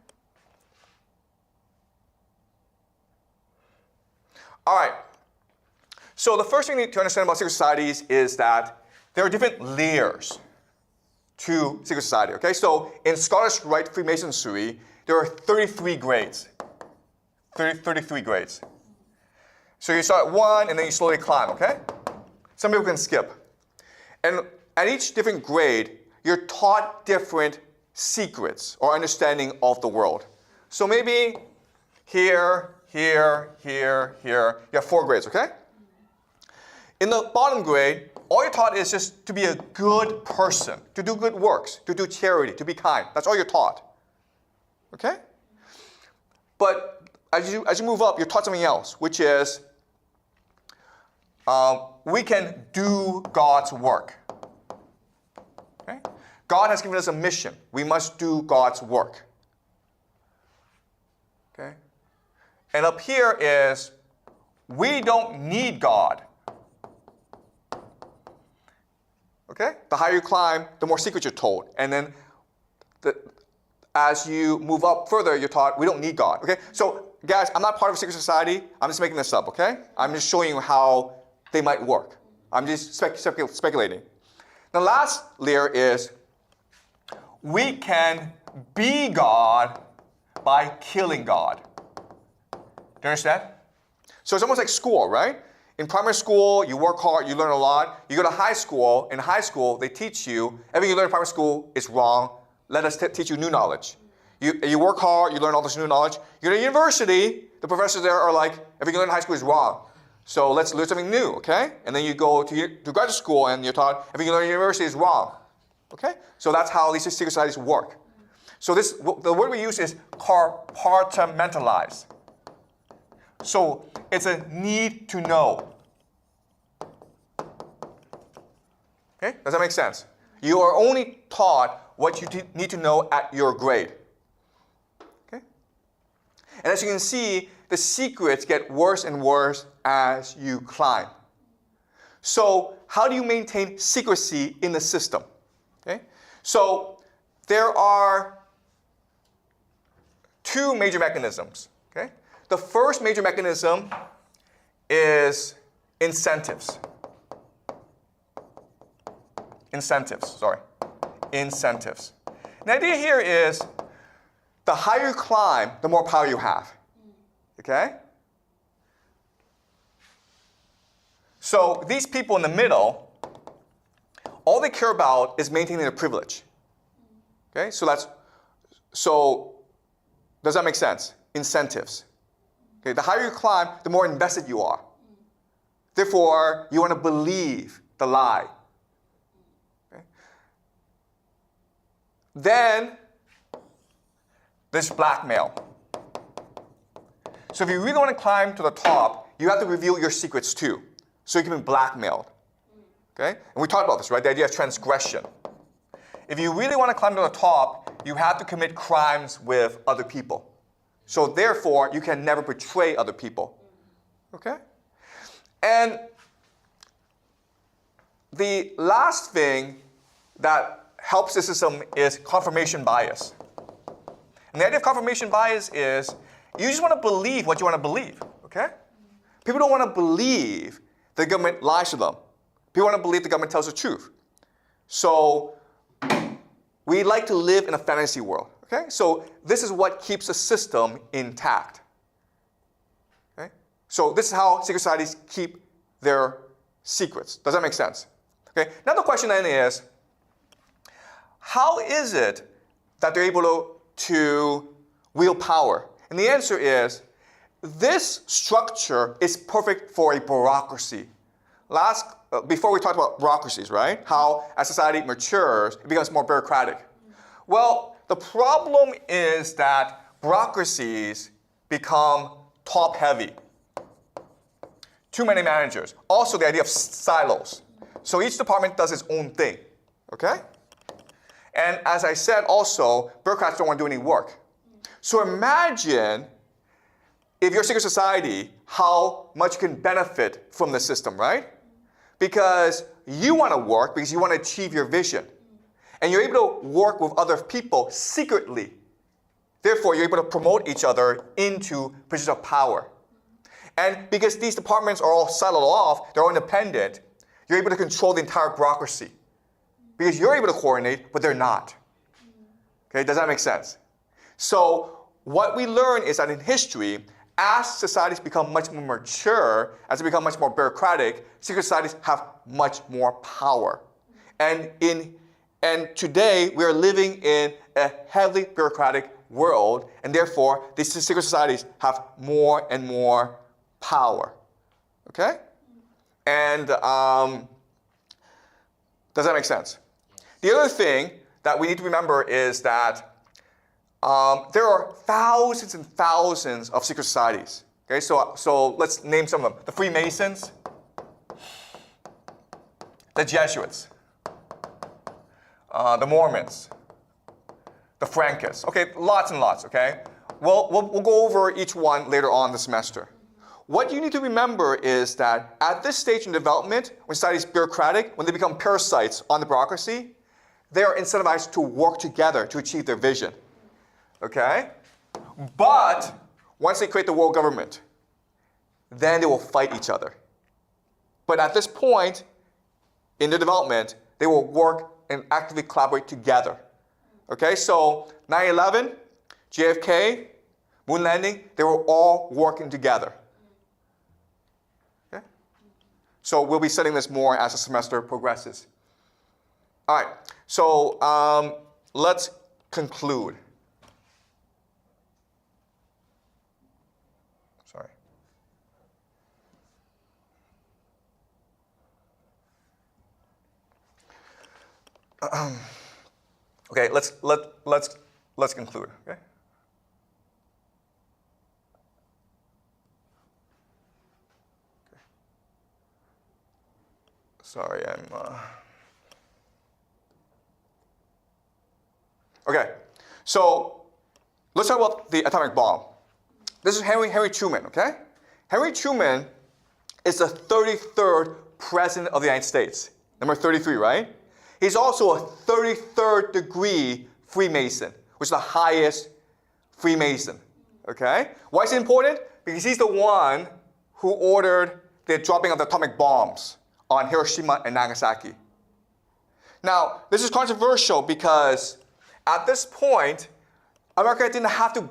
All right. So the first thing you need to understand about secret societies is that there are different layers to secret society. Okay? So in Scottish Rite Freemasonry, there are 33 grades. 33 grades. So you start at 1 and then you slowly climb, okay? Some people can skip. And at each different grade, you're taught different secrets or understanding of the world. So maybe here, here, here, here, you have 4 grades, okay? In the bottom grade, all you're taught is just to be a good person, to do good works, to do charity, to be kind. That's all you're taught, okay? But as you move up, you're taught something else, which is we can do God's work. Okay? God has given us a mission. We must do God's work. Okay? And up here is we don't need God. Okay? The higher you climb, the more secrets you're told. And then as you move up further, you're taught we don't need God. Okay? So guys, I'm not part of a secret society. I'm just making this up, okay? I'm just showing you how they might work. I'm just speculating. The last layer is we can be God by killing God. Do you understand? So it's almost like school, right? In primary school, you work hard, you learn a lot. You go to high school. In high school, they teach you everything you learn in primary school is wrong. Let us teach you new knowledge. You work hard, you learn all this new knowledge. You go to university, the professors there are like, everything you learn in high school is wrong. So let's learn something new, okay? And then you go to graduate school and you're taught everything you learn in university is wrong. Okay? So that's how these secret societies work. So the word we use is compartmentalize. So it's a need to know. Okay? Does that make sense? You are only taught what you need to know at your grade. Okay? And as you can see, the secrets get worse and worse as you climb. So how do you maintain secrecy in the system? Okay? So there are 2 major mechanisms. Okay? The first major mechanism is incentives. Incentives. The idea here is the higher you climb, the more power you have. Okay? So these people in the middle all they care about is maintaining their privilege. Okay, so does that make sense? Incentives. Okay, the higher you climb, the more invested you are. Therefore, you want to believe the lie. Okay? Then, there's blackmail. So if you really want to climb to the top, you have to reveal your secrets too. So you can be blackmailed. Okay? And we talked about this, right? The idea of transgression. If you really want to climb to the top, you have to commit crimes with other people. So therefore, you can never betray other people. Okay? And the last thing that helps the system is confirmation bias. And the idea of confirmation bias is you just want to believe what you want to believe. Okay? People don't want to believe the government lies to them. People want to believe the government tells the truth. So we like to live in a fantasy world. Okay? So this is what keeps the system intact. Okay? So this is how secret societies keep their secrets. Does that make sense? Okay? Now the question then is, how is it that they're able to wield power? And the answer is, this structure is perfect for a bureaucracy. Before we talked about bureaucracies, right? How as society matures, it becomes more bureaucratic. Well, the problem is that bureaucracies become top-heavy. Too many managers. Also, the idea of silos. So each department does its own thing. Okay? And as I said also, bureaucrats don't want to do any work. So imagine, if you're a secret society, how much you can benefit from the system, right? Because you want to work because you want to achieve your vision. And you're able to work with other people secretly. Therefore, you're able to promote each other into positions of power. And because these departments are all siloed off, they're all independent, you're able to control the entire bureaucracy. Because you're able to coordinate, but they're not. Okay, does that make sense? So what we learn is that in history, as societies become much more mature, as they become much more bureaucratic, secret societies have much more power. And today, we are living in a heavily bureaucratic world, and therefore, these secret societies have more and more power. Okay? And does that make sense? The other thing that we need to remember is that there are thousands and thousands of secret societies. Okay, so let's name some of them. The Freemasons, the Jesuits, the Mormons, the Frankists. Okay, lots and lots, okay? We'll go over each one later on this semester. What you need to remember is that at this stage in development, when society is bureaucratic, when they become parasites on the bureaucracy, they are incentivized to work together to achieve their vision. Okay? But once they create the world government, then they will fight each other. But at this point in their development, they will work and actively collaborate together. Okay? So 9/11, JFK, moon landing, they were all working together. Okay? So we'll be studying this more as the semester progresses. All right. So let's conclude. Sorry. Okay, let's conclude. Okay. Sorry, Okay, so let's talk about the atomic bomb. This is Henry Truman, okay? Henry Truman is the 33rd president of the United States. Number 33, right? He's also a 33rd degree Freemason, which is the highest Freemason, okay? Why is it important? Because he's the one who ordered the dropping of the atomic bombs on Hiroshima and Nagasaki. Now, this is controversial because at this point, America didn't have to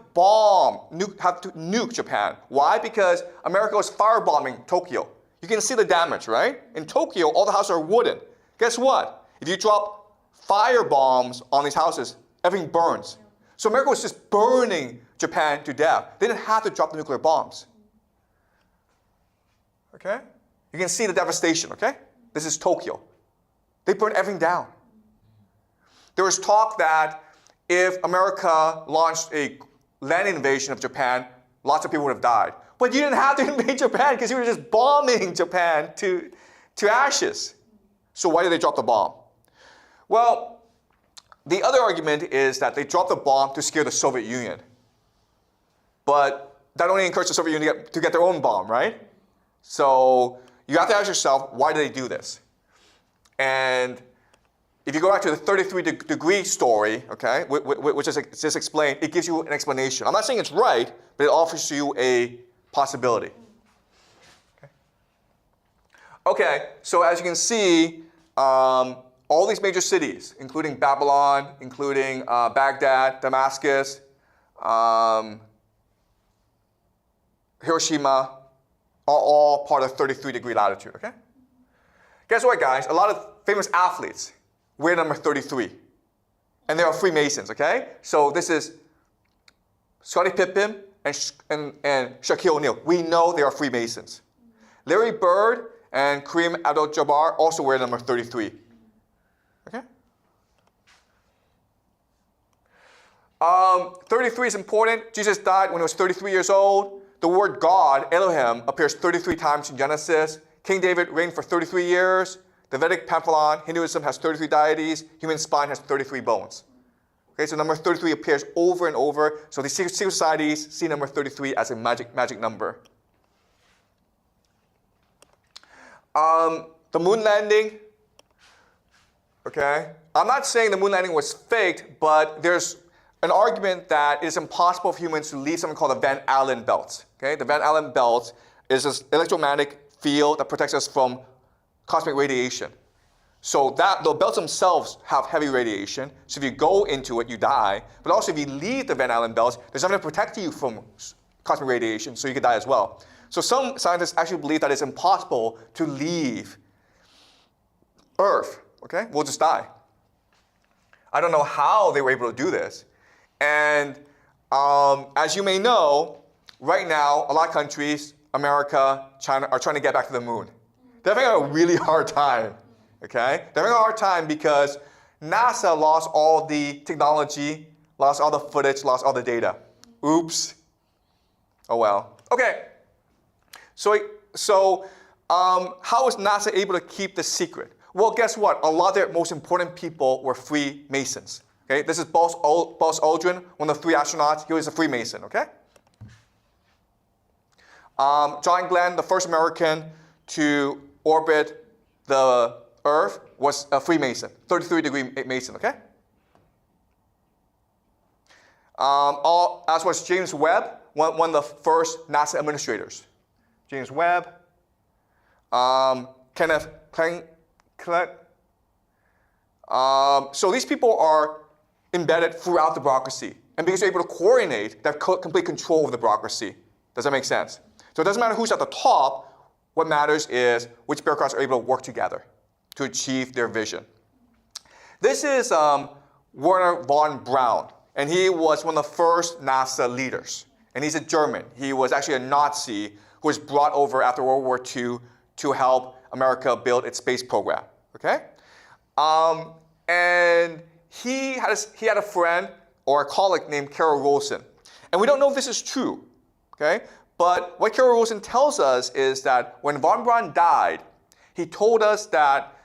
nuke Japan. Why? Because America was firebombing Tokyo. You can see the damage, right? In Tokyo, all the houses are wooden. Guess what? If you drop fire bombs on these houses, everything burns. So America was just burning Japan to death. They didn't have to drop the nuclear bombs. Okay? You can see the devastation, okay? This is Tokyo. They burned everything down. There was talk that if America launched a land invasion of Japan, lots of people would have died. But you didn't have to invade Japan because you were just bombing Japan to ashes. So why did they drop the bomb? Well, the other argument is that they dropped the bomb to scare the Soviet Union. But that only encouraged the Soviet Union to get their own bomb, right? So you have to ask yourself, why did they do this? And if you go back to the 33-degree story, okay, which is just explained, it gives you an explanation. I'm not saying it's right, but it offers you a possibility. Okay, so as you can see, all these major cities, including Babylon, including Baghdad, Damascus, Hiroshima, are all part of 33-degree latitude, okay? Guess what, guys? A lot of famous athletes wear number 33. And they are Freemasons, okay? So this is Scottie Pippen and Shaquille O'Neal. We know they are Freemasons. Larry Bird and Kareem Abdul-Jabbar also wear number 33. Okay? 33 is important. Jesus died when he was 33 years old. The word God, Elohim, appears 33 times in Genesis. King David reigned for 33 years. The Vedic pantheon, Hinduism, has 33 deities. Human spine has 33 bones. Okay, so number 33 appears over and over. So these secret societies see number 33 as a magic number. The moon landing. Okay, I'm not saying the moon landing was faked, but there's an argument that it is impossible for humans to leave something called the Van Allen belt. Okay, the Van Allen belt is this electromagnetic field that protects us from cosmic radiation. So that the belts themselves have heavy radiation. So if you go into it, you die. But also if you leave the Van Allen belt, there's nothing to protect you from cosmic radiation, so you could die as well. So some scientists actually believe that it's impossible to leave Earth. Okay, we'll just die. I don't know how they were able to do this. And as you may know, right now, a lot of countries, America, China, are trying to get back to the moon. They're having a really hard time, okay? They're having a hard time because NASA lost all the technology, lost all the footage, lost all the data. Oops. Oh well. Okay. So how was NASA able to keep the secret? Well, guess what? A lot of their most important people were Freemasons. Okay? This is Buzz Aldrin, one of the 3 astronauts. He was a Freemason, okay? John Glenn, the first American to orbit the Earth, was a Freemason, 33-degree Mason, okay? As was James Webb, one of the first NASA administrators. James Webb, Kenneth Klett. So these people are embedded throughout the bureaucracy. And because they're able to coordinate, they have complete control of the bureaucracy. Does that make sense? So it doesn't matter who's at the top. What matters is which bureaucrats are able to work together to achieve their vision. This is Werner von Braun, and he was one of the first NASA leaders. And he's a German. He was actually a Nazi who was brought over after World War II to help America build its space program. Okay? And he had a friend or a colleague named Carol Rosen. And we don't know if this is true. Okay? But what Carol Rosen tells us is that when von Braun died, he told us that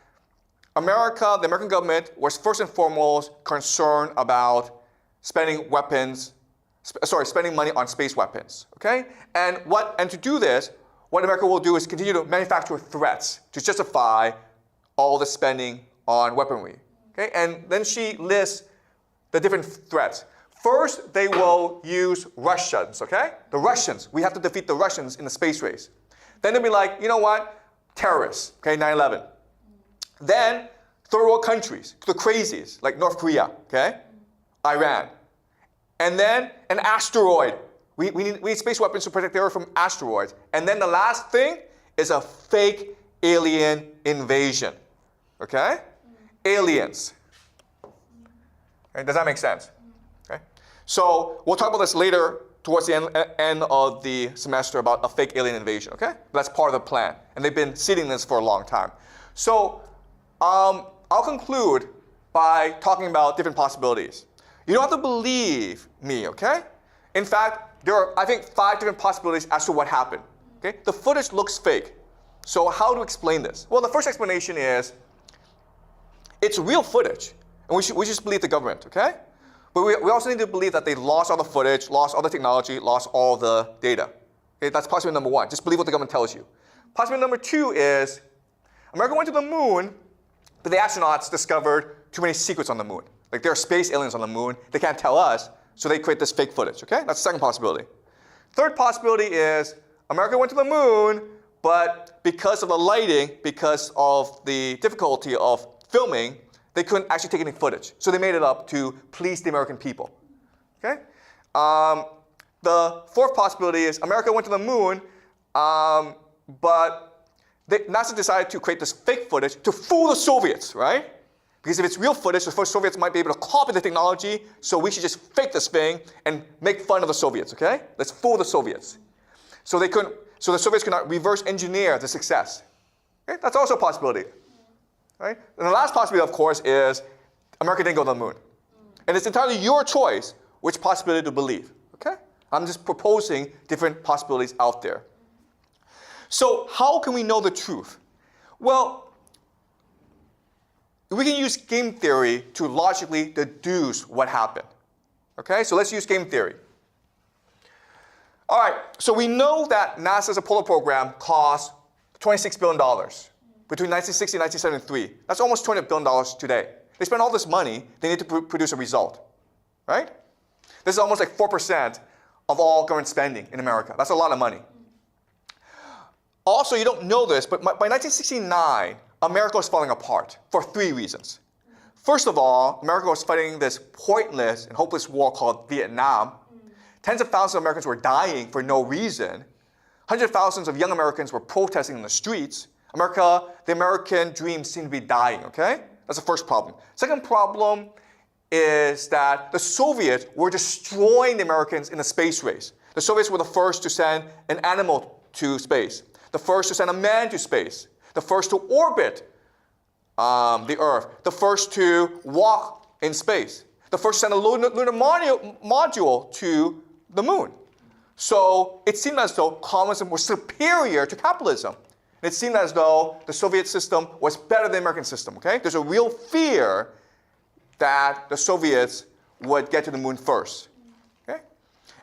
the American government was first and foremost concerned about spending money on space weapons. Okay? And to do this, what America will do is continue to manufacture threats to justify all the spending on weaponry. Okay? And then she lists the different threats. First, they will use Russians, okay? The Russians. We have to defeat the Russians in the space race. Then they'll be like, you know what? Terrorists, okay, 9/11. Then, third world countries, the crazies, like North Korea, okay? Iran. And then, an asteroid. We need space weapons to protect the Earth from asteroids. And then the last thing is a fake alien invasion, okay? aliens. Okay, does that make sense? Okay. So we'll talk about this later towards the end of the semester about a fake alien invasion, okay? That's part of the plan. And they've been seeding this for a long time. So I'll conclude by talking about different possibilities. You don't have to believe me, okay? In fact, there are, I think, 5 different possibilities as to what happened, okay? The footage looks fake. So how to explain this? Well, the first explanation is it's real footage. And we just believe the government, okay? But we also need to believe that they lost all the footage, lost all the technology, lost all the data. Okay, that's possibility number 1. Just believe what the government tells you. Possibility number 2 is America went to the moon, but the astronauts discovered too many secrets on the moon. Like there are space aliens on the moon. They can't tell us, so they create this fake footage, okay? That's the second possibility. Third possibility is America went to the moon, but because of the lighting, because of the difficulty of filming, they couldn't actually take any footage. So they made it up to please the American people. Okay? The fourth possibility is America went to the moon, but NASA decided to create this fake footage to fool the Soviets, right? Because if it's real footage, the first Soviets might be able to copy the technology, so we should just fake this thing and make fun of the Soviets, okay? Let's fool the Soviets. So the Soviets could not reverse engineer the success. Okay? That's also a possibility. Right? And the last possibility, of course, is America didn't go to the moon. And it's entirely your choice which possibility to believe. Okay? I'm just proposing different possibilities out there. So how can we know the truth? Well, we can use game theory to logically deduce what happened. Okay? So let's use game theory. All right. So we know that NASA's Apollo program cost $26 billion. Between 1960 and 1973. That's almost $200 billion today. They spend all this money, they need to produce a result, right? This is almost like 4% of all government spending in America. That's a lot of money. Also, you don't know this, but by 1969, America was falling apart for 3 reasons. First of all, America was fighting this pointless and hopeless war called Vietnam. Tens of thousands of Americans were dying for no reason. Hundreds of thousands of young Americans were protesting in the streets. The American dream seemed to be dying, okay? That's the first problem. Second problem is that the Soviets were destroying the Americans in the space race. The Soviets were the first to send an animal to space, the first to send a man to space, the first to orbit the Earth, the first to walk in space, the first to send a lunar module to the moon. So it seemed as though communism was superior to capitalism. It seemed as though the Soviet system was better than the American system, okay? There's a real fear that the Soviets would get to the moon first, okay?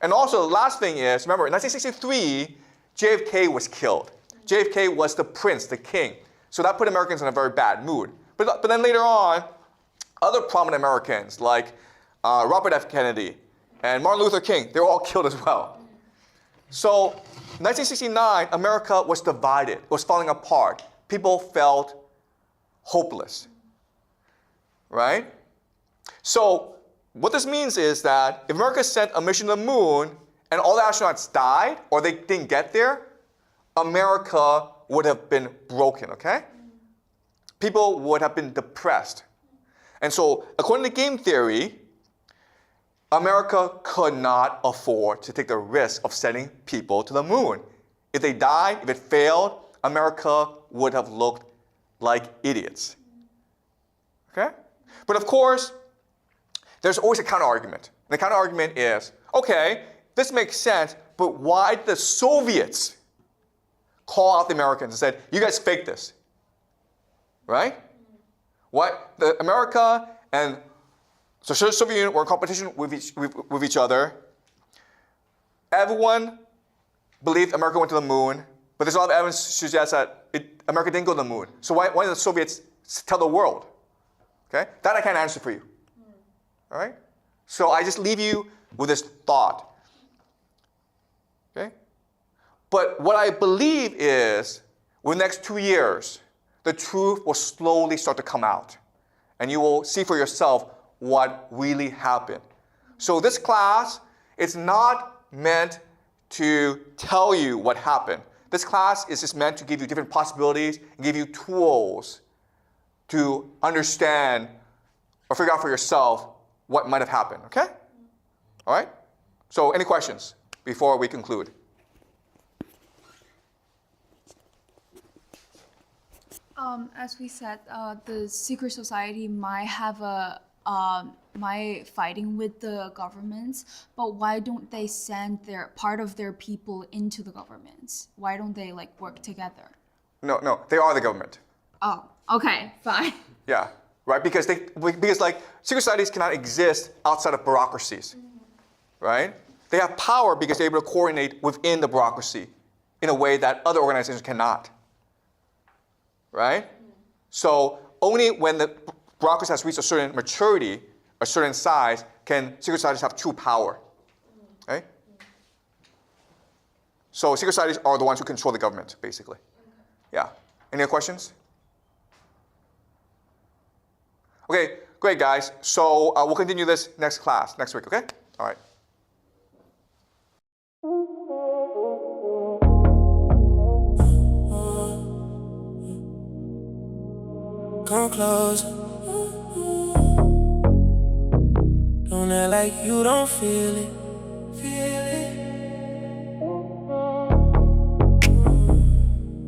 And also, the last thing is, remember, in 1963, JFK was killed. JFK was the prince, the king. So that put Americans in a very bad mood. But then later on, other prominent Americans, like Robert F. Kennedy and Martin Luther King, they were all killed as well. So, 1969, America was divided, was falling apart. People felt hopeless, right? So, what this means is that if America sent a mission to the moon and all the astronauts died or they didn't get there, America would have been broken, okay? People would have been depressed. And so, according to game theory, America could not afford to take the risk of sending people to the moon. If they died, if it failed, America would have looked like idiots. Okay? But of course, there's always a counter-argument. The counter-argument is, okay, this makes sense, but why did the Soviets call out the Americans and said, you guys faked this? Right? What? America and so Soviet Union were in competition with each other. Everyone believed America went to the moon, but there's a lot of evidence to suggest that America didn't go to the moon. So why did the Soviets tell the world? Okay? That I can't answer for you. All right? So I just leave you with this thought. Okay? But what I believe is, within the next 2 years, the truth will slowly start to come out. And you will see for yourself what really happened. So this class is not meant to tell you what happened. This class is just meant to give you different possibilities and give you tools to understand or figure out for yourself what might have happened, okay? All right? So any questions before we conclude? As we said, the secret society might have might fighting with the governments, but why don't they send their part of their people into the governments? Why don't they like work together? No, they are the government. Oh, okay, fine. Yeah, right. Because like secret societies cannot exist outside of bureaucracies, right? They have power because they're able to coordinate within the bureaucracy in a way that other organizations cannot, right? So only when the bureaucracy has reached a certain maturity, a certain size, can secret societies have true power, right? So secret societies are the ones who control the government, basically. Yeah. Any other questions? Okay, great, guys. So we'll continue this next class, next week, okay? All right. Come close. Don't act like you don't feel it.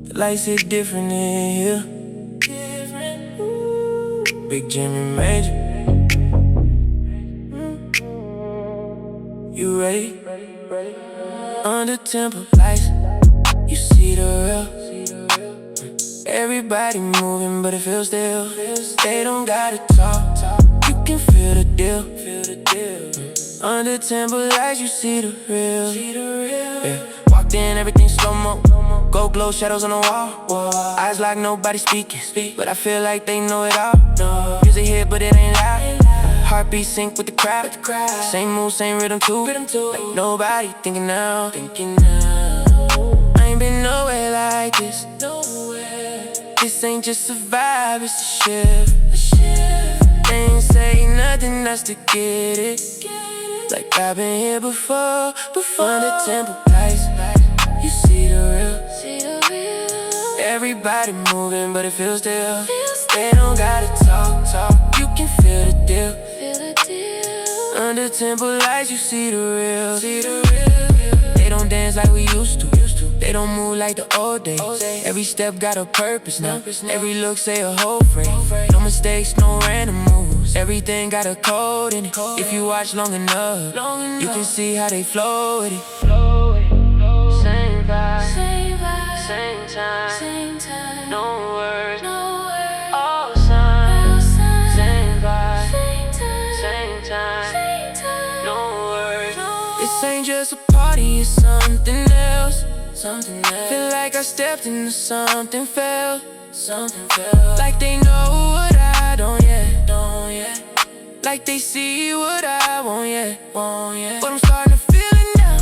The lights hit different in here. Big Jimmy Major. You ready? Under temple lights, you see the real. Everybody moving, but it feels still. They don't gotta talk. You can feel the deal. Under temple lights, you see the real. Yeah. Walked in, everything slow-mo. Gold glow, shadows on the wall. Eyes like nobody speaking, but I feel like they know it all. Music hit, but it ain't loud. Heartbeat sync with the crowd. Same move, same rhythm too. Like nobody thinking now. I ain't been nowhere like this. This ain't just a vibe, it's a shift. They ain't say nothing else to get it. Like I've been here before. Under temple lights, you see the real. Everybody moving, but it feels still. They don't gotta talk. You can feel the deal. Under temple lights, you see the real. They don't dance like we used to. They don't move like the old days. Every step got a purpose now. Every look say a whole phrase. No mistakes, no random moves. Everything got a code in it. If you watch long enough, you can see how they flow with it. Same vibe, same time, no words, all signs. Same vibe, same time, no words. This ain't just a party, it's something else. Feel like I stepped into something felt. Like they know what I don't yet. Like they see what I won't yet. But I'm starting to feel it now.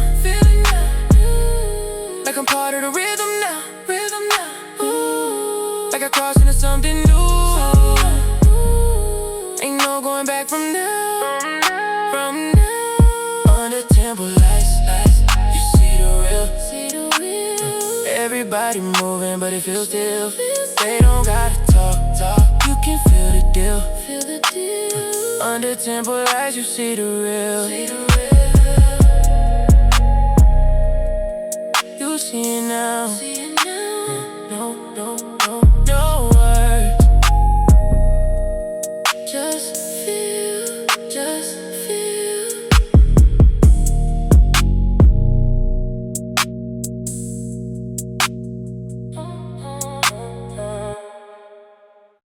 Like I'm part of the rhythm now. Like I crossed into something new. Ain't no going back from now. Under temple lights, you see the real. Everybody moving, but it feels still. They don't gotta talk. You can feel the deal. Under temple lights, you see the real. You see it now.